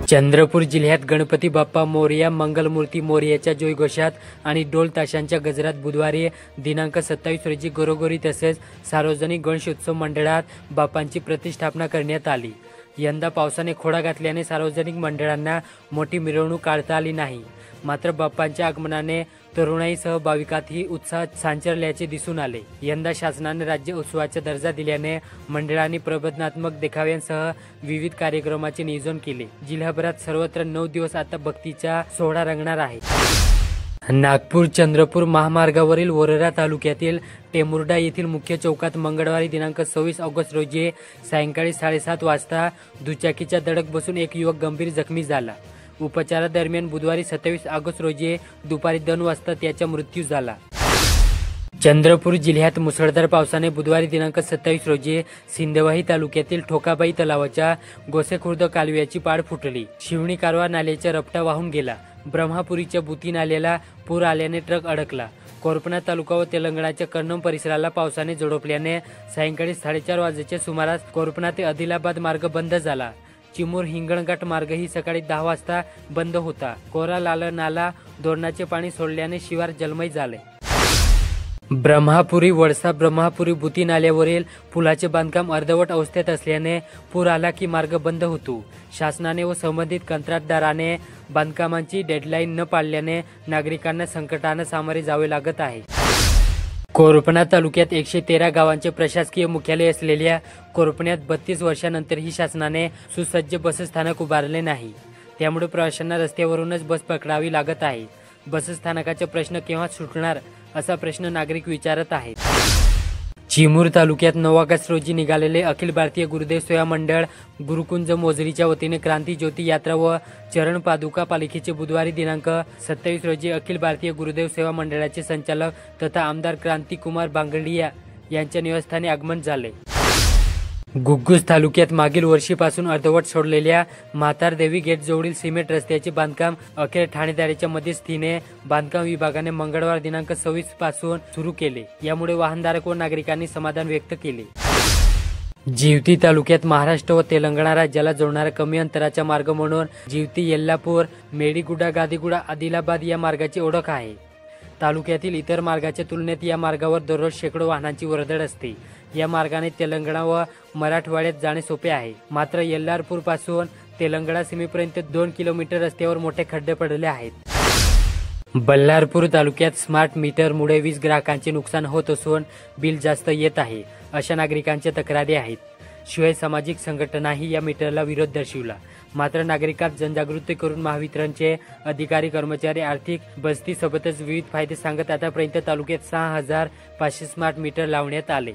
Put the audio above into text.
चंद्रपूर जिल्ह्यात गणपती बाप्पा मोरया, मंगलमूर्ती मोरयाच्या जयघोषात आणि ढोल ताशांच्या गजरात बुधवारी दिनांक 27 रोजी घरोघरी तसेच सार्वजनिक गणेशोत्सव मंडळात बाप्पांची प्रतिष्ठापना करण्यात आली। यंदा पावसाने खोडा घातल्याने सार्वजनिक मंडळांना मोठी मिरवणूक काढता आली नाही। मात्र बाप्पांच्या आगमनाने तरुणाईसह भाविकातही उत्साह सांचरल्याचे दिसून आले। यंदा शासनाने राज्य उत्सवाचा दर्जा दिल्याने मंडळांनी प्रबोधनात्मक देखाव्यांसह विविध कार्यक्रमाचे नियोजन केले। जिल्हाभरात सर्वत्र 9 दिवस आता भक्तीचा सोहळा रंगणार आहे। नागपूर चंद्रपूर महामार्गावरील वरोरा तालुक्यातील टेमुर्डा येथील मुख्य चौकात मंगळवारी दिनांक 26 ऑगस्ट रोजी सायंकाळी 7:30 वाजता दुचाकीचा धडक बसून एक युवक गंभीर जखमी झाला। उपचारादरम्यान बुधवारी 27 ऑगस्ट रोजी दुपारी 2 वाजता त्याचा मृत्यू झाला। चंद्रपूर जिल्ह्यात मुसळधार पावसाने बुधवारी दिनांक 27 रोजी सिंदवाही तालुक्यातील ठोकाबाई तलावाच्या गोसेखुर्द कालव्याची पाड फुटली। शिवणी कारवा नाल्याचा रपटा वाहून गेला। ब्रह्मापुरीच्या बुती नाल्याला पूर आल्याने ट्रक अडकला। कोरपणा तालुका व तेलंगणाच्या कर्नम परिसराला पावसाने झोडपल्याने सायंकाळी 4:30 वाजेच्या सुमारास कोरपणा ते आदिलाबाद मार्ग बंद झाला। चिमूर हिंगणघाट मार्गही सकाळी 10 वाजता बंद होता। कोरा लाल नाला धोरणाचे पाणी सोडल्याने शिवार जलमय झाले। ब्रह्मापुरी वडसा ब्रह्मापुरी बुती नाल्यावरील पुलाचे बांधकाम अर्धवट अवस्थेत असल्याने पूर आला की मार्ग बंद होतो। शासनाने व संबंधित कंत्राटदाराने बांधकामांची डेडलाईन न पाळल्याने नागरिकांना संकटांना सामोरे जावे लागत आहे। कोरपणा तालुक्यात 113 गावांचे प्रशासकीय मुख्यालय असलेल्या कोरपण्यात 32 वर्षांनंतरही शासनाने सुसज्ज बसस्थानक उभारले नाही। त्यामुळे प्रवाशांना रस्त्यावरूनच बस पकडावी लागत आहे। बसस्थानकाचा प्रश्न केव्हा सुटणार असा प्रश्न नागरिक विचारत आहेत। चिमूर तालुक्यात 9 ऑगस्ट रोजी निघालेले अखिल भारतीय गुरुदेव सेवा मंडळ गुरुकुंज मोजरीच्या वतीने क्रांती ज्योती यात्रा व चरण पादुका पालखीचे बुधवारी दिनांक 27 रोजी अखिल भारतीय गुरुदेव सेवा मंडळाचे संचालक तथा आमदार क्रांतिकुमार बांगडिया यांच्या निवासस्थानी आगमन झाले। घुग्गुस तालुक्यात मागील वर्षीपासून अर्धवट सोडलेल्या म्हातारदेवी गेट जवळील सिमेंट रस्त्याचे बांधकाम अखेर ठाणेदाराच्या मध्यस्थीने बांधकाम विभागाने मंगळवार दिनांक 26 पासून सुरू केले। यामुळे वाहनधारक व नागरिकांनी समाधान व्यक्त केले। जिवती तालुक्यात महाराष्ट्र व तेलंगणा राज्याला जोडणारा कमी अंतराचा मार्ग म्हणून जिवती येल्लापूर मेडीगुडा गादीगुडा आदिलाबाद या मार्गाची ओळख आहे। तालुक्यातील इतर मार्गाच्या तुलनेत या मार्गावर दररोज शेकडो वाहनांची वर्दळ असते। या मार्गाने तेलंगणा व मराठवाड्यात जाणे सोपे आहे। मात्र येल्लारपूर पासून तेलंगणा सीमेपर्यंत 2 किलोमीटर रस्त्यावर मोठे खड्डे पडले आहेत। बल्लारपूर तालुक्यात स्मार्ट मीटरमुळे वीज ग्राहकांचे नुकसान होत असून बिल जास्त येत आहे अशा नागरिकांच्या तक्रारी आहेत। शिवाय सामाजिक संघटनाही या मीटरला विरोध दर्शविला। मात्र नागरिकांत जनजागृती करून महावितरणचे अधिकारी कर्मचारी आर्थिक बस्तीसोबतच विविध फायदे सांगत आतापर्यंत तालुक्यात 6500 स्मार्ट मीटर लावण्यात आले।